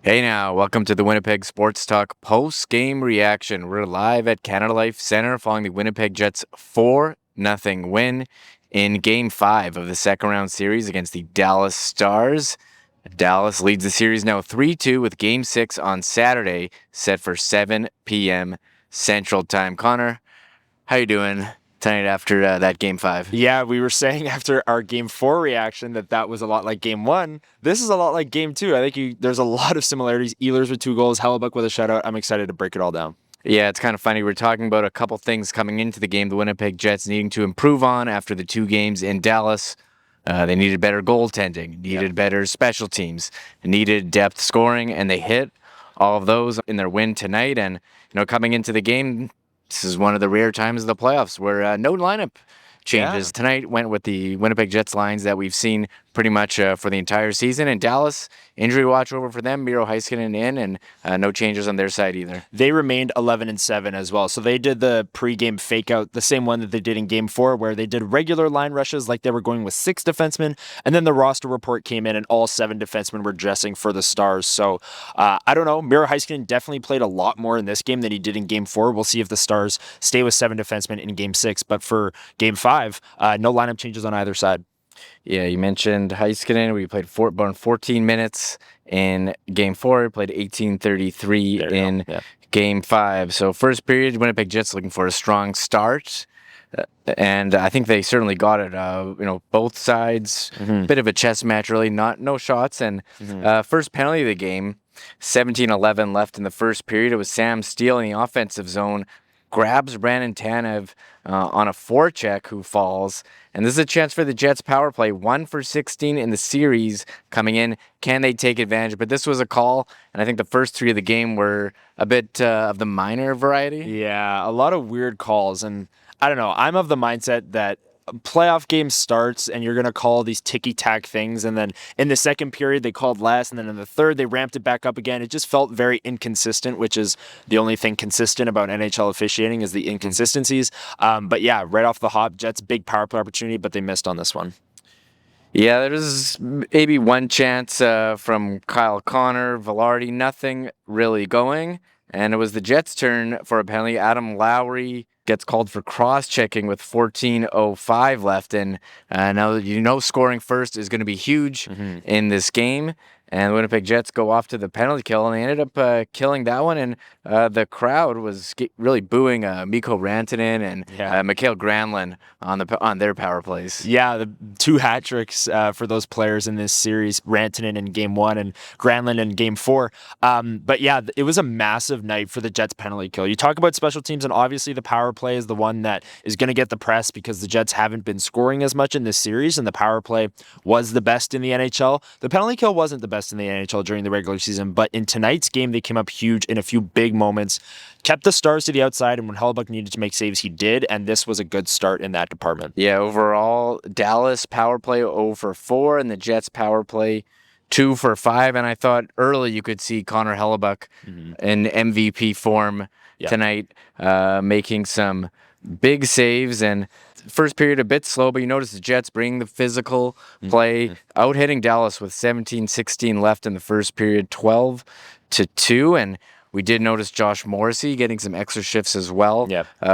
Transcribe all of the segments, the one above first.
Hey now, welcome to the Winnipeg Sports Talk post-game reaction. We're live at Canada Life Center following the Winnipeg Jets 4-0 win in Game 5 of the second-round series against the Dallas Stars. Dallas leads the series now 3-2 with Game 6 on Saturday, set for 7 p.m. Central Time. Connor, how you doing tonight after that Game 5? Yeah, we were saying after our Game 4 reaction that was a lot like Game 1. This is a lot like Game 2. I think there's a lot of similarities. Ehlers with 2 goals, Hrabchak with a shutout. I'm excited to break it all down. Yeah, it's kind of funny. We're talking about a couple things coming into the game. The Winnipeg Jets needing to improve on after the 2 games in Dallas. They needed better goaltending, needed better special teams, needed depth scoring, and they hit all of those in their win tonight. And, coming into the game, this is one of the rare times of the playoffs where no lineup changes. Tonight went with the Winnipeg Jets lines that we've seen pretty much for the entire season. In Dallas, injury watch over for them. Miro Heiskanen in, and no changes on their side either. They remained 11-7 as well. So they did the pregame fake out, the same one that they did in Game 4, where they did regular line rushes like they were going with 6 defensemen. And then the roster report came in and all 7 defensemen were dressing for the Stars. So I don't know. Miro Heiskanen definitely played a lot more in this game than he did in Game 4. We'll see if the Stars stay with 7 defensemen in Game 6. But for Game 5, no lineup changes on either side. Yeah, you mentioned Heiskanen. We played 14 minutes in Game 4. We played 18:33 in Game 5. So first period, Winnipeg Jets looking for a strong start. And I think they certainly got it. Both sides, bit of a chess match, really. No shots. And first penalty of the game, 17:11 left in the first period. It was Sam Steele in the offensive zone. Grabs Brandon Tanev on a forecheck who falls. And this is a chance for the Jets power play. 1 for 16 in the series coming in. Can they take advantage? But this was a call, and I think the first 3 of the game were a bit of the minor variety. Yeah, a lot of weird calls. And I don't know. I'm of the mindset that playoff game starts and you're going to call these ticky-tack things, and then in the second period they called less, and then in the third they ramped it back up again. It just felt very inconsistent, which is the only thing consistent about NHL officiating is the inconsistencies. But yeah, right off the hop, Jets big power play opportunity, but they missed on this one. Yeah, there's maybe one chance from Kyle Connor, Velarde, nothing really going. And it was the Jets' turn for a penalty. Adam Lowry gets called for cross-checking with 14:05 left. And now scoring first is going to be huge in this game. And the Winnipeg Jets go off to the penalty kill, and they ended up killing that one. And the crowd was really booing Mikko Rantanen and Mikael Granlund on their power plays. Yeah, the 2 hat tricks for those players in this series, Rantanen in Game 1 and Granlund in Game 4. But yeah, it was a massive night for the Jets penalty kill. You talk about special teams, and obviously the power play is the one that is going to get the press because the Jets haven't been scoring as much in this series, and the power play was the best in the NHL. The penalty kill wasn't the best in the NHL during the regular season, but in tonight's game, they came up huge in a few big moments, kept the Stars to the outside, and when Hrabchak needed to make saves, he did, and this was a good start in that department. Yeah, overall, Dallas power play 0 for 4, and the Jets power play 2 for 5, and I thought early you could see Connor Hrabchak in MVP form tonight, making some big saves. And first period a bit slow, but you notice the Jets bring the physical play, out-hitting Dallas with 17:16 left in the first period, 12-2. And we did notice Josh Morrissey getting some extra shifts as well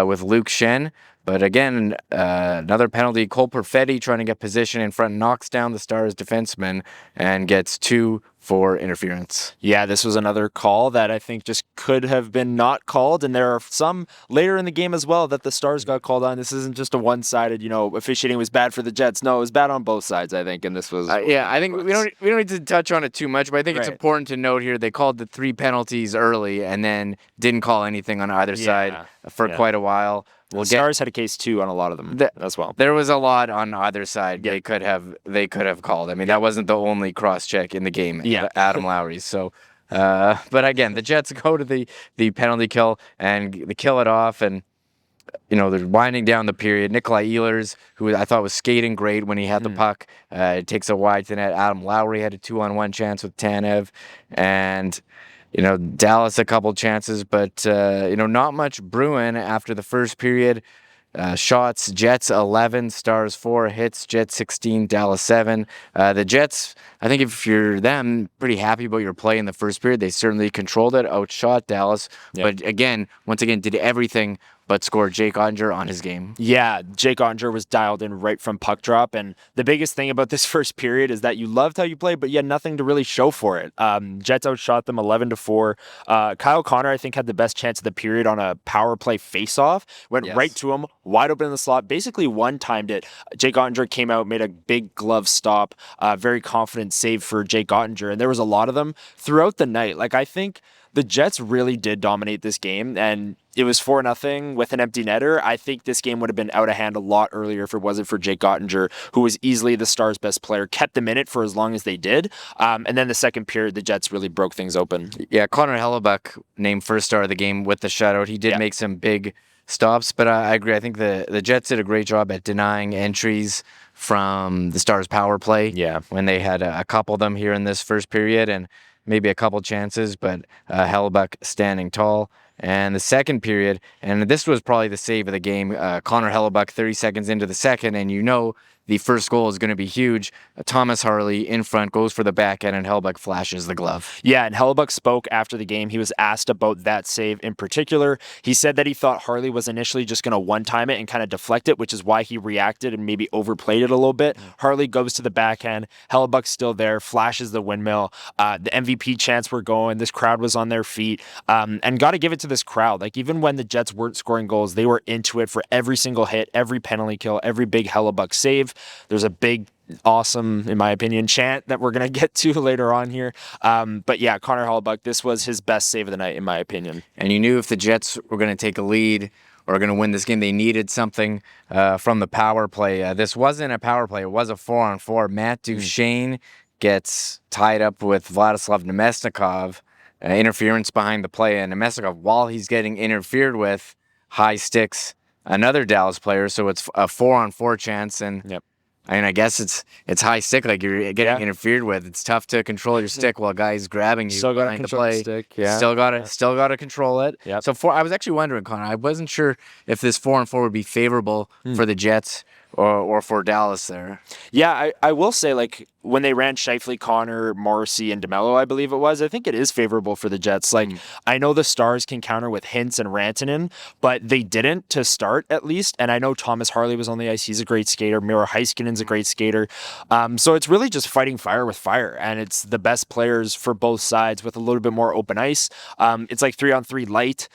with Luke Schenn. But again, another penalty. Cole Perfetti trying to get position in front, knocks down the Stars defenseman and gets 2 for interference. Yeah, this was another call that I think just could have been not called. And there are some later in the game as well that the Stars got called on. This isn't just a one-sided, officiating was bad for the Jets. No, it was bad on both sides, I think. And this was... I think we don't need to touch on it too much, but I think it's important to note here they called the 3 penalties early and then didn't call anything on either side for quite a while. Stars had a case too on a lot of them as well. There was a lot on either side. They could have called. I mean, that wasn't the only cross check in the game. Adam Lowry's. So, but again, the Jets go to the penalty kill and they kill it off, and they're winding down the period. Nikolai Ehlers, who I thought was skating great when he had the puck, takes a wide to net. Adam Lowry had a 2-on-1 chance with Tanev, and Dallas a couple chances, but not much brewing after the first period. shots, Jets 11, Stars 4, hits, Jets 16, Dallas 7. The Jets, I think if you're them, pretty happy about your play in the first period. They certainly controlled it, outshot Dallas. Yep. But once again, did everything but scored Jake Oettinger on his game. Yeah, Jake Oettinger was dialed in right from puck drop. And the biggest thing about this first period is that you loved how you played, but you had nothing to really show for it. Jets outshot them 11-4. Kyle Connor, I think, had the best chance of the period on a power play faceoff. Went right to him, wide open in the slot, basically one-timed it. Jake Oettinger came out, made a big glove stop, very confident save for Jake Oettinger. And there was a lot of them throughout the night. Like, I think the Jets really did dominate this game, and it was 4-0 with an empty netter. I think this game would have been out of hand a lot earlier if it wasn't for Jake Oettinger, who was easily the Stars' best player, kept them in it for as long as they did. And then the second period, the Jets really broke things open. Yeah, Connor Hrabchak named first star of the game with the shutout. He did make some big stops, but I agree. I think the Jets did a great job at denying entries from the Stars' power play. Yeah, when they had a couple of them here in this first period, and maybe a couple chances, but Hrabchak standing tall. And the second period, and this was probably the save of the game, Connor Hrabchak 30 seconds into the second, and the first goal is going to be huge. Thomas Harley in front goes for the backhand, and Hrabchak flashes the glove. Yeah, and Hrabchak spoke after the game. He was asked about that save in particular. He said that he thought Harley was initially just going to one-time it and kind of deflect it, which is why he reacted and maybe overplayed it a little bit. Harley goes to the backhand. Hrabchak's still there, flashes the windmill. The MVP chants were going. This crowd was on their feet. And got to give it to this crowd. Like, even when the Jets weren't scoring goals, they were into it for every single hit, every penalty kill, every big Hrabchak save. There's a big, awesome, in my opinion, chant that we're going to get to later on here. But yeah, Connor Hrabchak, this was his best save of the night, in my opinion. And you knew if the Jets were going to take a lead or going to win this game, they needed something from the power play. This wasn't a power play. It was a 4-on-4. Matt Duchene gets tied up with Vladislav Nemesnikov. Interference behind the play, and Nemesnikov, while he's getting interfered with, high sticks another Dallas player, so it's a 4-on-4 chance. And I mean, I guess it's high stick, like you're getting interfered with. It's tough to control your stick while a guy's grabbing you. Still got to control the stick. Yeah. Still got to control it. Yep. So I was actually wondering, Connor, I wasn't sure if this 4-on-4 would be favorable for the Jets or for Dallas there. Yeah, I will say, like, when they ran Scheifele, Connor, Morrissey, and DeMello, I believe it was, I think it is favorable for the Jets. Like, I know the Stars can counter with Hintz and Rantanen, but they didn't to start, at least. And I know Thomas Harley was on the ice. He's a great skater. Miro Heiskanen's a great skater. So it's really just fighting fire with fire, and it's the best players for both sides with a little bit more open ice. It's like 3-on-3 light.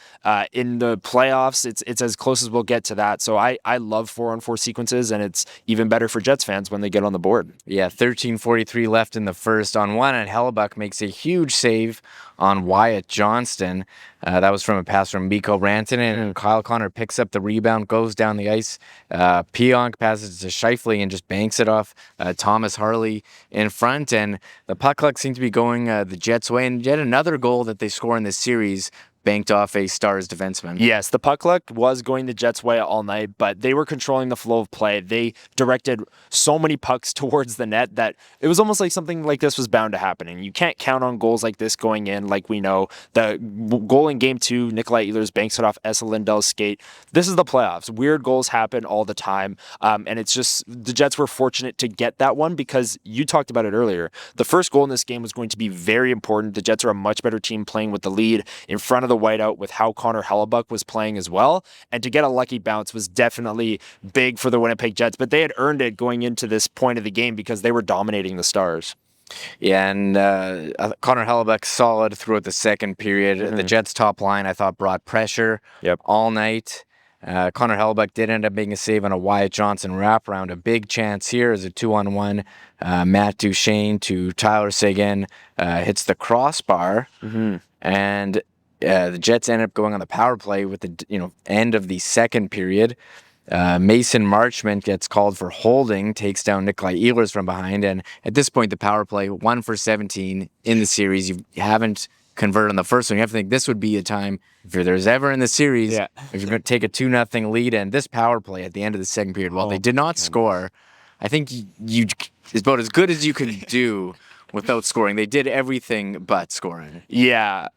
In the playoffs, it's as close as we'll get to that. So I love 4-on-4 sequences, and it's even better for Jets fans when they get on the board. Yeah, 13:43 left in the first. On one, and Hrabchak makes a huge save on Wyatt Johnston. That was from a pass from Mikko Rantanen, and Kyle Connor picks up the rebound, goes down the ice. Pionk passes to Scheifele and just banks it off Thomas Harley in front, and the puck luck seemed to be going the Jets' way. And yet another goal that they score in this series banked off a Stars defenseman. Yes, the puck luck was going the Jets' way all night, but they were controlling the flow of play. They directed so many pucks towards the net that it was almost like something like this was bound to happen. And you can't count on goals like this going in, like we know. The goal in Game 2, Nikolai Ehlers banks it off Esa Lindell's skate. This is the playoffs. Weird goals happen all the time. And it's just, the Jets were fortunate to get that one because you talked about it earlier. The first goal in this game was going to be very important. The Jets are a much better team playing with the lead in front of the whiteout with how Connor Hrabchak was playing as well. And to get a lucky bounce was definitely big for the Winnipeg Jets, but they had earned it going into this point of the game because they were dominating the Stars. Yeah, and Connor Hrabchak solid throughout the second period. The Jets' top line, I thought, brought pressure all night. Connor Hrabchak did end up making a save on a Wyatt Johnson wraparound. A big chance here is a 2-on-1. Matt Duchene to Tyler Seguin hits the crossbar, and the Jets ended up going on the power play with the end of the second period. Mason Marchment gets called for holding, takes down Nikolai Ehlers from behind, and at this point, the power play 1 for 17 in the series. You haven't converted on the first one. You have to think this would be a time if there's ever in the series if you're going to take a 2-0 lead, and this power play at the end of the second period, while they did not score, I think it's about as good as you could do without scoring. They did everything but scoring. Yeah.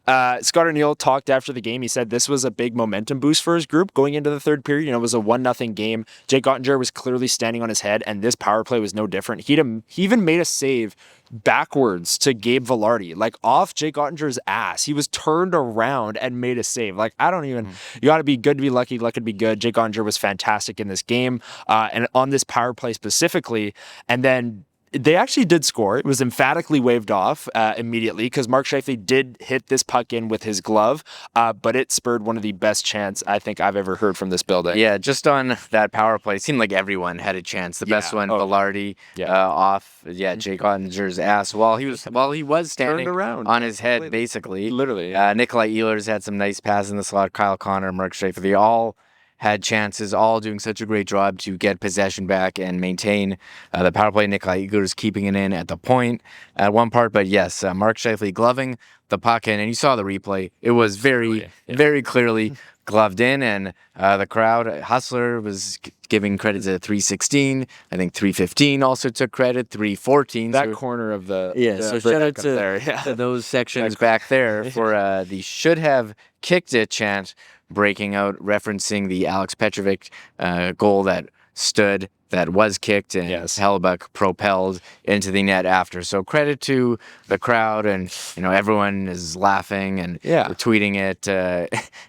Scott O'Neill talked after the game. He said this was a big momentum boost for his group going into the third period. It was a 1-0 game. Jake Ottinger was clearly standing on his head, and this power play was no different. He even made a save backwards to Gabe Vilardi, like off Jake Ottinger's ass. He was turned around and made a save. Like, I don't even, you got to be good to be lucky, lucky to be good. Jake Ottinger was fantastic in this game, and on this power play specifically. And then they actually did score. It was emphatically waved off immediately because Mark Scheifele did hit this puck in with his glove, but it spurred one of the best chants I think I've ever heard from this building. Yeah, just on that power play, it seemed like everyone had a chance. The best one, Vilardi, off Jake Ottinger's ass while he was standing around on his head, basically. Literally. Nikolai Ehlers had some nice passes in the slot. Kyle Connor, Mark Scheifele, they all had chances, all doing such a great job to get possession back and maintain the power play. Nikolai Ehlers keeping it in at the point at one part. But yes, Mark Scheifele gloving the puck in, and you saw the replay. It was very clearly gloved in, and the crowd, Hustler was giving credit to 316. I think 315 also took credit, 314. That corner of the... So shout out to those sections back there for the should have kicked it chant breaking out, referencing the Alex Petrovic goal that was kicked, and Hrabchak propelled into the net after. So credit to the crowd, and everyone is laughing and tweeting it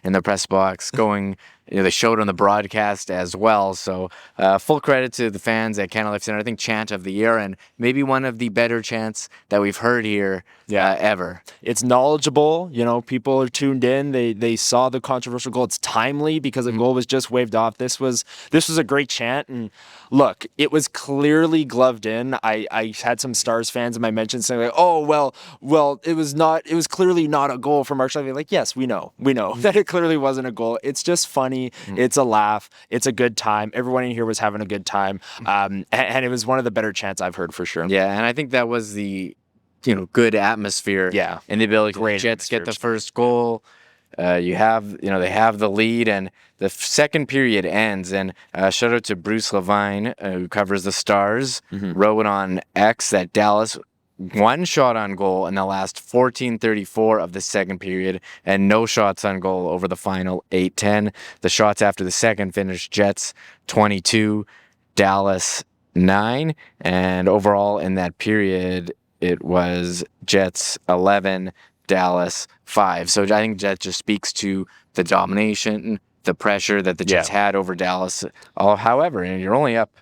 in the press box, going. They showed on the broadcast as well. So full credit to the fans at Canada Life Center. I think chant of the year, and maybe one of the better chants that we've heard here ever. It's knowledgeable. People are tuned in. They saw the controversial goal. It's timely because the goal was just waved off. This was a great chant. And look, it was clearly gloved in. I had some Stars fans in my mentions saying, like, oh, well, it was clearly not a goal from Mark Scheifele. Like, yes, we know that it clearly wasn't a goal. It's just funny. It's a laugh. It's a good time. Everyone in here was having a good time. And it was one of the better chants I've heard for sure. Yeah, and I think that was the good atmosphere. Yeah. And the ability to Jets get the first goal. They have the lead, and the second period ends. And shout out to Bruce Levine, who covers the Stars, wrote on X that Dallas one shot on goal in the last 14:34 of the second period, and no shots on goal over the final 8:10. The shots after the second finished Jets 22, Dallas 9, and overall in that period it was Jets 11, Dallas 5. So I think that just speaks to the domination, the pressure that the Jets had over Dallas. However, you're only up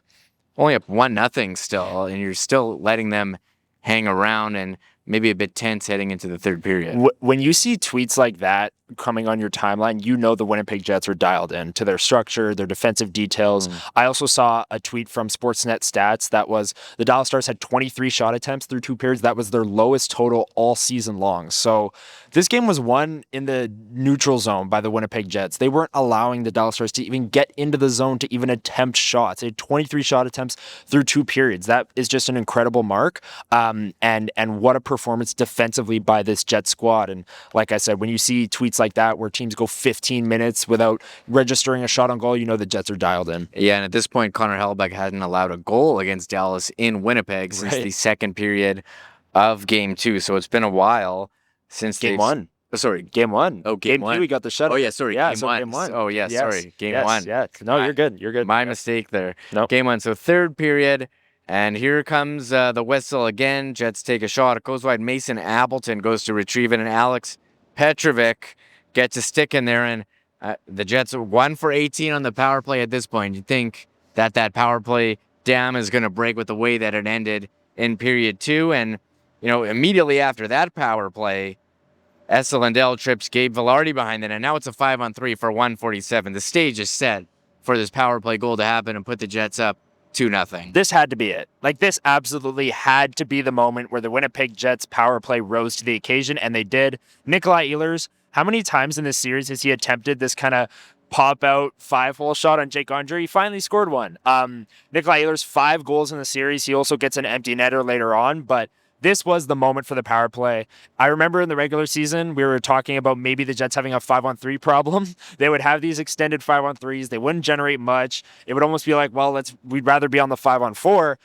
1-0 still, and you're still letting them hang around and maybe a bit tense heading into the third period. When you see tweets like that coming on your timeline, the Winnipeg Jets are dialed in to their structure, their defensive details. I also saw a tweet from Sportsnet Stats that was the Dallas Stars had 23 shot attempts through 2 periods. That was their lowest total all season long. So this game was won in the neutral zone by the Winnipeg Jets. They weren't allowing the Dallas Stars to even get into the zone to even attempt shots. They had 23 shot attempts through 2 periods. That is just an incredible mark. And what a performance defensively by this Jets squad. And like I said, when you see tweets like that where teams go 15 minutes without registering a shot on goal, the Jets are dialed in. Yeah, and at this point, Connor Hrabchak hadn't allowed a goal against Dallas in Winnipeg since the second period of Game 2. So it's been a while since Game 1. Sorry, Game 1. Oh, Game 1. 2, we got the shutout. Oh, yeah, sorry. Yeah, Game 1. Oh, yeah, sorry. Game 1. Yeah. No, you're good. You're good. My mistake there. Nope. Game 1. So third period. And here comes the whistle again. Jets take a shot. It goes wide. Mason Appleton goes to retrieve it, and Alex Petrovic gets a stick in there. And the Jets are 1 for 18 on the power play at this point. You'd think that power play dam is going to break with the way that it ended in period 2. And, immediately after that power play, Esa Lindell trips Gabe Vilardi behind it. And now it's a 5-on-3 for 147. The stage is set for this power play goal to happen and put the Jets up 2-0. This had to be it. This absolutely had to be the moment where the Winnipeg Jets power play rose to the occasion, and they did. Nikolai Ehlers, how many times in this series has he attempted this kind of pop-out 5-hole shot on Jake Ottinger? He finally scored one. Nikolai Ehlers, 5 goals in the series. He also gets an empty netter later on, but this was the moment for the power play. I remember in the regular season, we were talking about maybe the Jets having a 5-on-3 problem. They would have these extended 5-on-3s. They wouldn't generate much. It would almost be like, well, we'd rather be on the 5-on-4.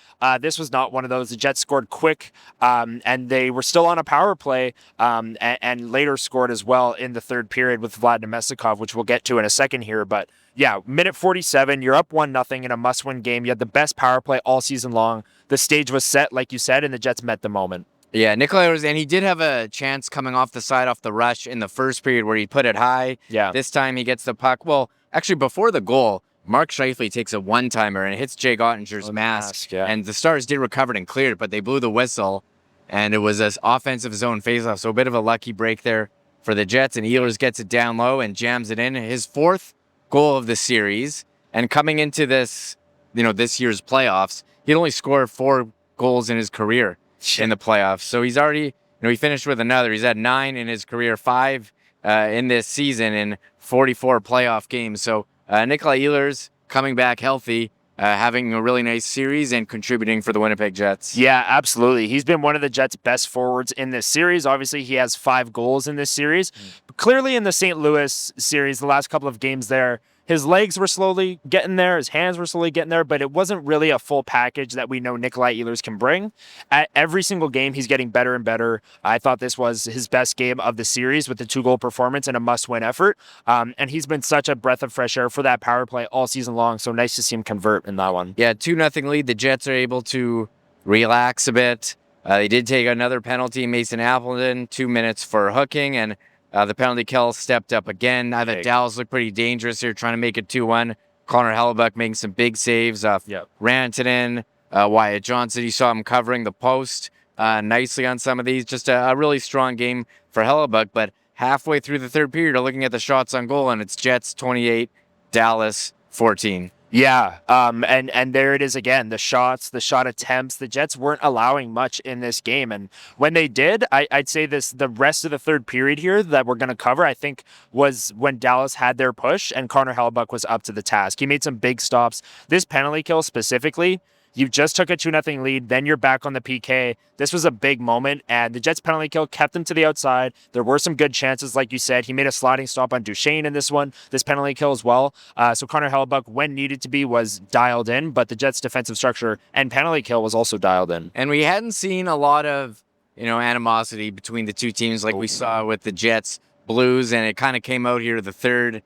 This was not one of those. The Jets scored quick, and they were still on a power play, and later scored as well in the third period with Vlad Nemestikov, which we'll get to in a second here. But yeah, minute 47, you're up 1-0 in a must-win game. You had the best power play all season long. The stage was set, like you said, and the Jets met the moment. Yeah, Nikolai Ehlers, and he did have a chance coming off the side off the rush in the first period where he put it high. Yeah. This time he gets the puck. Well, actually, before the goal, Mark Scheifele takes a one-timer and it hits Jake Ottinger's mask. Yeah. And the Stars did recover it and cleared it, but they blew the whistle, and it was an offensive zone faceoff. So a bit of a lucky break there for the Jets, and Ehlers gets it down low and jams it in. His fourth goal of the series, and coming into this, this year's playoffs, he'd only scored 4 goals in his career in the playoffs. So he's already, he finished with another. He's had 9 in his career, 5 in this season in 44 playoff games. So Nikolai Ehlers coming back healthy, having a really nice series and contributing for the Winnipeg Jets. Yeah, absolutely. He's been one of the Jets' best forwards in this series. Obviously, he has 5 goals in this series. But clearly in the St. Louis series, the last couple of games there, his legs were slowly getting there, his hands were slowly getting there, but it wasn't really a full package that we know Nikolai Ehlers can bring. At every single game, he's getting better and better. I thought this was his best game of the series with the 2-goal performance and a must-win effort. And he's been such a breath of fresh air for that power play all season long, so nice to see him convert in that one. Yeah, 2-0 lead. The Jets are able to relax a bit. They did take another penalty, Mason Appleton, 2 minutes for hooking, and the penalty kill stepped up again. I thought Dallas looked pretty dangerous here, trying to make it 2-1. Connor Hrabchak making some big saves off Rantanen, Wyatt Johnson. You saw him covering the post nicely on some of these. Just a really strong game for Hrabchak. But halfway through the third period, looking at the shots on goal, and it's Jets 28, Dallas 14. Yeah, and there it is again, the shot attempts. The Jets weren't allowing much in this game, and when they did, I'd say the rest of the third period here that we're going to cover, I think, was when Dallas had their push and Connor Hrabchak was up to the task. He made some big stops. This penalty kill specifically, you just took a 2-0 lead, then you're back on the PK. This was a big moment, and the Jets penalty kill kept them to the outside. There were some good chances, like you said. He made a sliding stop on Duchesne in this one, this penalty kill as well. So Connor Hrabchak, when needed to be, was dialed in, but the Jets' defensive structure and penalty kill was also dialed in. And we hadn't seen a lot of, animosity between the two teams like we saw with the Jets Blues, and it kind of came out here the third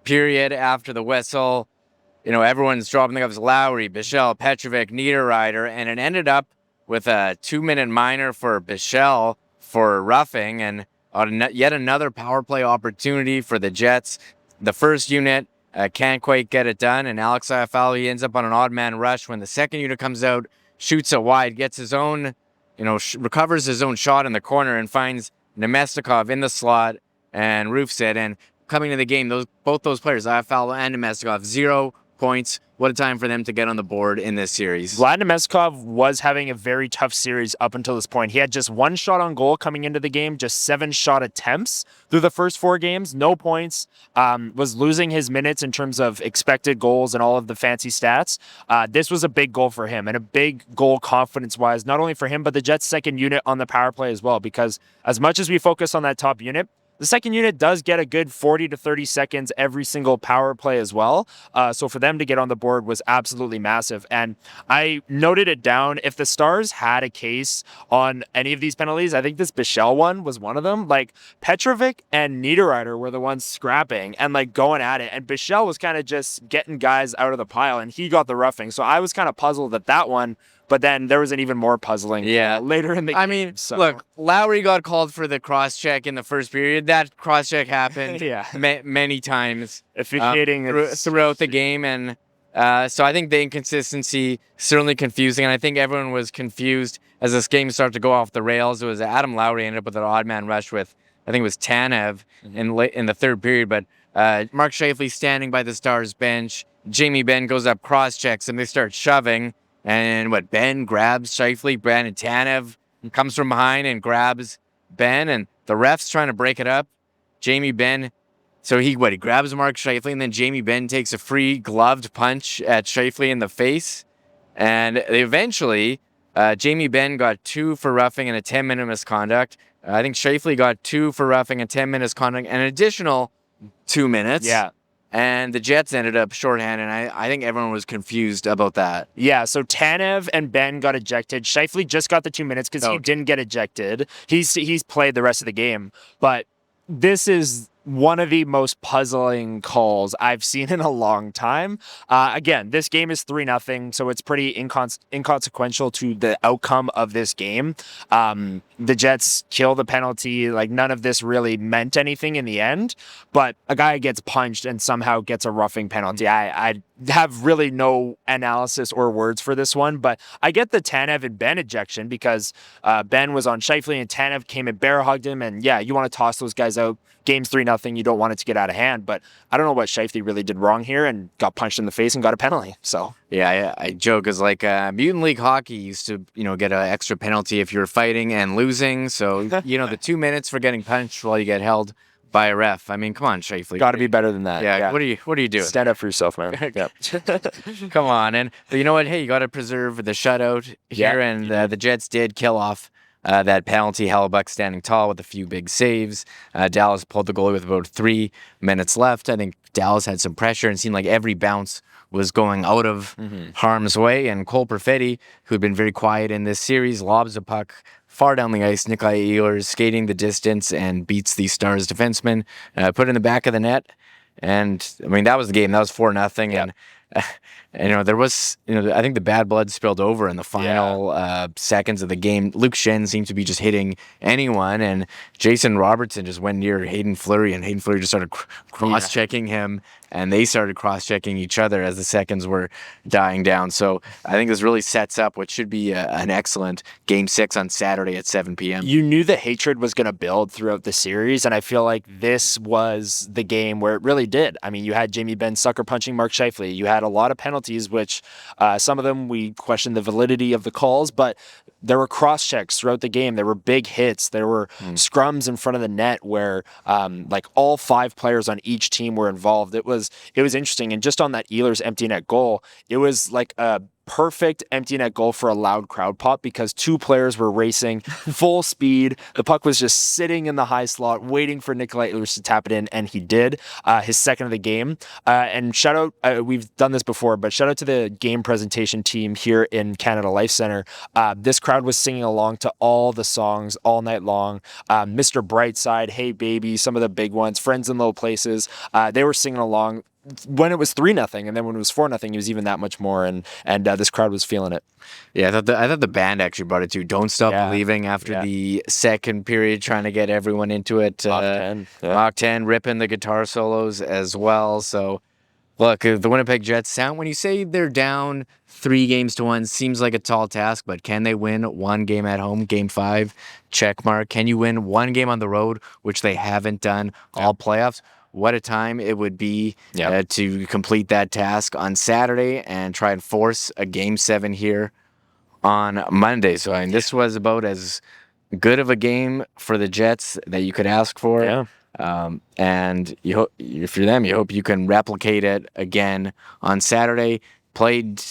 period after the whistle. Everyone's dropping the gloves. Lowry, Bichelle, Petrovic, Niederreiter, and it ended up with a 2-minute minor for Bichelle for roughing, and yet another power play opportunity for the Jets. The first unit can't quite get it done, and Alex Iafallo, he ends up on an odd man rush when the second unit comes out, shoots it wide, gets his own, recovers his own shot in the corner and finds Nemestikov in the slot and roofs it. And coming to the game, both those players, Iafallo and Nemestikov, 0 points. What a time for them to get on the board in this series. Vlad Nemestikov was having a very tough series up until this point. He had just 1 shot on goal coming into the game, just 7 shot attempts through the first 4 games, no points, was losing his minutes in terms of expected goals and all of the fancy stats. This was a big goal for him and a big goal confidence-wise, not only for him, but the Jets' second unit on the power play as well, because as much as we focus on that top unit, the second unit does get a good 40 to 30 seconds every single power play as well. So for them to get on the board was absolutely massive. And I noted it down. If the Stars had a case on any of these penalties, I think this Bichelle one was one of them. Like Petrovic and Niederreiter were the ones scrapping and going at it. And Bichelle was kind of just getting guys out of the pile and he got the roughing. So I was kind of puzzled at that one. But then there was an even more puzzling later in the game. Look, Lowry got called for the cross-check in the first period. That cross-check happened many times throughout the game. And so I think the inconsistency certainly confusing. And I think everyone was confused as this game started to go off the rails. It was Adam Lowry ended up with an odd man rush with, I think it was Tanev in the third period. But Mark Scheifele standing by the Stars bench. Jamie Benn goes up, cross-checks, and they start shoving. And Ben grabs Scheifele, Brandon Tanev comes from behind and grabs Ben, and the ref's trying to break it up. Jamie Benn, so he grabs Mark Scheifele, and then Jamie Benn takes a free gloved punch at Scheifele in the face. And they eventually, Jamie Benn got 2 for roughing and a 10-minute misconduct. I think Scheifele got 2 for roughing and 10 minutes misconduct and an additional 2 minutes. Yeah. And the Jets ended up shorthanded, and I think everyone was confused about that. Yeah, so Tanev and Ben got ejected. Scheifele just got the 2 minutes because he didn't get ejected. He's played the rest of the game. But this is one of the most puzzling calls I've seen in a long time. Again, this game is 3-0, so it's pretty inconsequential to the outcome of this game. The Jets kill the penalty. Like, none of this really meant anything in the end, but a guy gets punched and somehow gets a roughing penalty. I have really no analysis or words for this one, but I get the Tanev and Ben ejection because Ben was on Scheifele and Tanev came and bear hugged him, and yeah, you want to toss those guys out. Game's 3-0. You don't want it to get out of hand, but I don't know what Scheifele really did wrong here and got punched in the face and got a penalty. So yeah, I joke is like Mutant League Hockey used to get an extra penalty if you were fighting and losing. So the 2 minutes for getting punched while you get held by a ref. I mean, come on, Scheifele. Got to be better than that. Yeah. What are you doing? Stand up for yourself, man. Yep. Come on, and you know what? Hey, you got to preserve the shutout here, and the Jets did kill off that penalty. Hellebuck standing tall with a few big saves. Dallas pulled the goalie with about 3 minutes left. I think Dallas had some pressure and seemed like every bounce was going out of harm's way. And Cole Perfetti, who had been very quiet in this series, lobs a puck far down the ice. Nikolai Ehlers skating the distance and beats the Stars defenseman, put it in the back of the net. And I mean, that was the game. That was 4-0. Yeah. And there was, I think the bad blood spilled over in the final seconds of the game. Luke Shen seemed to be just hitting anyone, and Jason Robertson just went near Hayden Fleury, and Hayden Fleury just started cross-checking him, and they started cross-checking each other as the seconds were dying down. So I think this really sets up what should be an excellent Game 6 on Saturday at 7 p.m. You knew the hatred was going to build throughout the series, and I feel like this was the game where it really did. I mean, you had Jamie Benn sucker punching Mark Scheifele. You had a lot of penalties, which some of them we questioned the validity of the calls, but there were cross-checks throughout the game. There were big hits. There were scrums in front of the net where like all 5 players on each team were involved. It was interesting. And just on that Ehlers empty net goal, it was like a perfect empty net goal for a loud crowd pop because 2 players were racing full speed. The puck was just sitting in the high slot waiting for Nikolai Ehlers to tap it in, and he did, his second of the game. And shout out, we've done this before, but shout out to the game presentation team here in Canada Life Center. This crowd was singing along to all the songs all night long. Mr. Brightside, Hey Baby, some of the big ones, Friends in Low Places. They were singing along when it was 3-0, and then when it was 4-0, it was even that much more, and this crowd was feeling it. Yeah, I thought the band actually brought it too. Don't Stop Believing after the second period, trying to get everyone into it. Mach 10, ripping the guitar solos as well. So, look, the Winnipeg Jets sound, when you say they're down 3-1, seems like a tall task, but can they win one game at home? Game 5, check mark. Can you win one game on the road, which they haven't done all playoffs? What a time it would be to complete that task on Saturday and try and force a Game 7 here on Monday. So, I mean, this was about as good of a game for the Jets that you could ask for. Yeah. And if you're them, you hope you can replicate it again on Saturday. Played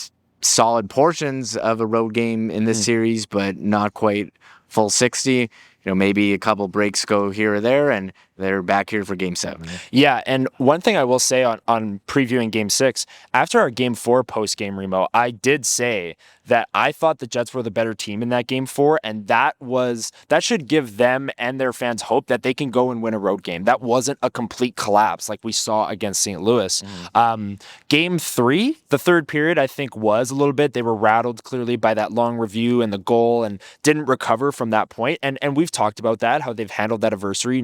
solid portions of a road game in this series, but not quite full 60. Maybe a couple breaks go here or there, and they're back here for Game 7. Yeah, and one thing I will say on previewing Game 6, after our Game 4 post-game, Remo, I did say that I thought the Jets were the better team in that Game 4, and that should give them and their fans hope that they can go and win a road game. That wasn't a complete collapse like we saw against St. Louis. Game 3, the third period, I think was a little bit. They were rattled clearly by that long review and the goal and didn't recover from that point. And we've talked about that, how they've handled that adversity,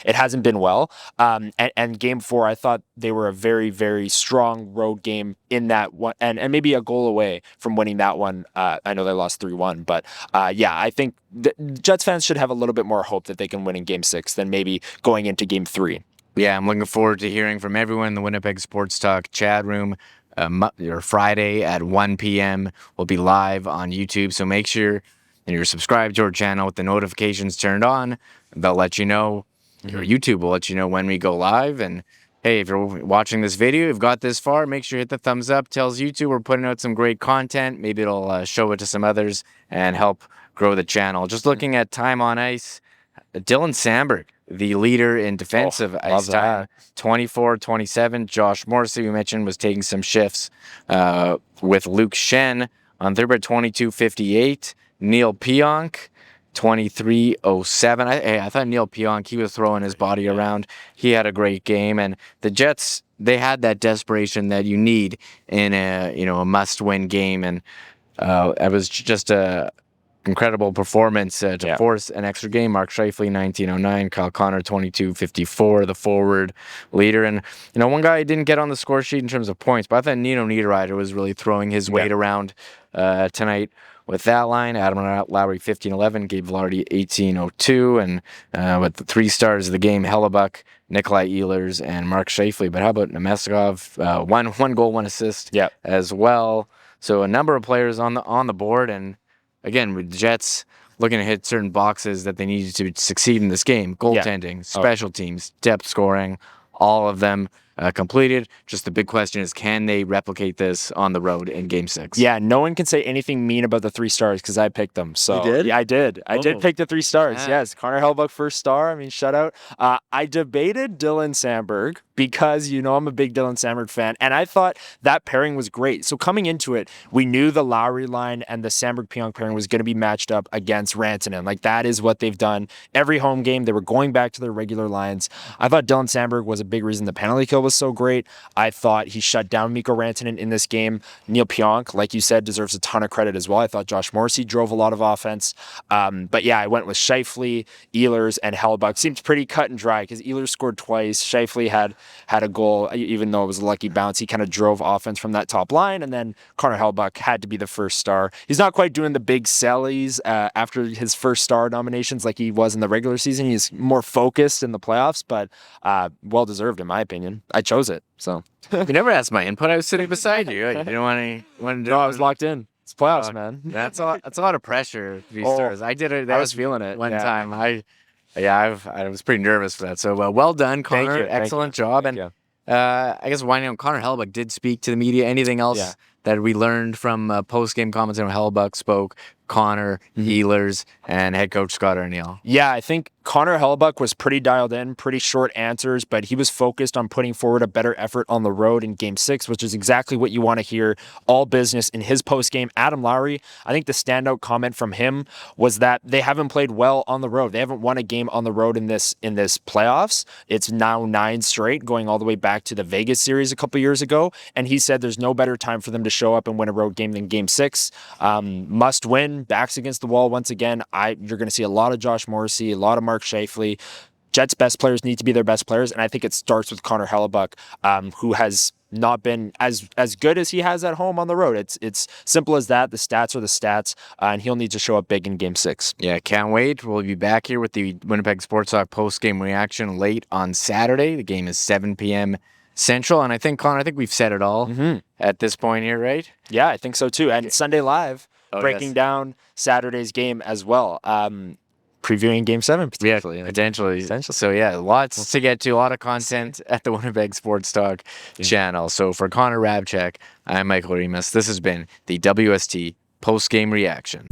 It hasn't been well. And Game 4, I thought they were a very, very strong road game in that one, and maybe a goal away from winning that one. I know they lost 3-1, but I think the Jets fans should have a little bit more hope that they can win in Game 6 than maybe going into Game 3. Yeah, I'm looking forward to hearing from everyone in the Winnipeg Sports Talk chat room. Friday at 1 p.m. We'll be live on YouTube, so make sure you're subscribed to our channel with the notifications turned on. They'll let you know, or YouTube will let you know when we go live, and Hey, if you're watching this video, you've got this far, make sure you hit the thumbs up. Tells YouTube we're putting out some great content. Maybe it'll show it to some others and help grow the channel. Just looking at time on ice, Dylan Samberg, the leader in defensive ice time, 24-27. Josh Morrissey, we mentioned, was taking some shifts with Luke Shen on third at 22-58. Neil Pionk, 23-07. I thought Neil Pionk, he was throwing his body around. He had a great game, and the Jets, they had that desperation that you need in a must-win game, and it was just a incredible performance to force an extra game. Mark Scheifele, 1909. Kyle Connor, 22-54, the forward leader. And, one guy didn't get on the score sheet in terms of points, but I thought Nino Niederreiter was really throwing his weight around tonight with that line. Adam Lowry, 15-11. Gabe Vilardi, 18-02. And with the 3 stars of the game, Hellebuyck, Nikolai Ehlers, and Mark Scheifele. But how about Nemestikov? One goal, 1 assist as well. So a number of players on the board. And again, with the Jets looking to hit certain boxes that they needed to succeed in this game. Goaltending, special teams, depth scoring, all of them completed. Just the big question is, can they replicate this on the road in Game 6? Yeah, no one can say anything mean about the 3 stars because I picked them. So you did? Yeah, I did. I did pick the 3 stars. Yes, Connor Hrabchak, first star. I mean, shutout. I debated Dylan Samberg because, I'm a big Dylan Samberg fan, and I thought that pairing was great. So coming into it, we knew the Lowry line and the Samberg-Pionk pairing was going to be matched up against Rantanen. Like, that is what they've done every home game. They were going back to their regular lines. I thought Dylan Samberg was a big reason the penalty kill was so great. I thought he shut down Mikko Rantanen in this game. Neil Pionk, like you said, deserves a ton of credit as well. I thought Josh Morrissey drove a lot of offense. But yeah, I went with Scheifele, Ehlers, and Hellebuyck. Seems pretty cut and dry because Ehlers scored twice. Scheifele had a goal, even though it was a lucky bounce. He kind of drove offense from that top line, and then Connor Hrabchak had to be the first star. He's not quite doing the big sellies after his first star nominations like he was in the regular season. He's more focused in the playoffs, but well-deserved in my opinion. I chose it, so. You never asked my input. I was sitting beside you. You didn't want to do No, I was locked in. It's playoffs, man. That's a lot of pressure to be stars. I did it. I was feeling it one time. I was pretty nervous for that. So well done, Connor. Thank you. Excellent job. And I guess winding up, Connor Hellebuyck did speak to the media. Anything else that we learned from post-game comments when Hellebuyck spoke? Connor, Ehlers, and head coach Scott Arniel. Yeah, I think Connor Hrabchak was pretty dialed in, pretty short answers, but he was focused on putting forward a better effort on the road in Game 6, which is exactly what you want to hear. All business in his post-game. Adam Lowry, I think the standout comment from him was that they haven't played well on the road. They haven't won a game on the road in this playoffs. It's now 9 straight, going all the way back to the Vegas series a couple years ago, and he said there's no better time for them to show up and win a road game than Game 6. Must win. Backs against the wall once again. You're going to see a lot of Josh Morrissey, a lot of Mark Scheifele. Jets' best players need to be their best players, and I think it starts with Connor Hellebuyck, who has not been as good as he has at home on the road. It's simple as that. The stats are the stats, and he'll need to show up big in Game 6. Yeah, can't wait. We'll be back here with the Winnipeg Sports Talk post-game reaction late on Saturday. The game is 7 p.m. Central, and I think, Connor, we've said it all at this point here, right? Yeah, I think so too. And Sunday Live, breaking down Saturday's game as well. Previewing Game 7, potentially. Yeah, potentially. So, lots to get to, a lot of content at the Winnipeg Sports Talk channel. So, for Connor Hrabchak, I'm Michael Remis. This has been the WST post-game reaction.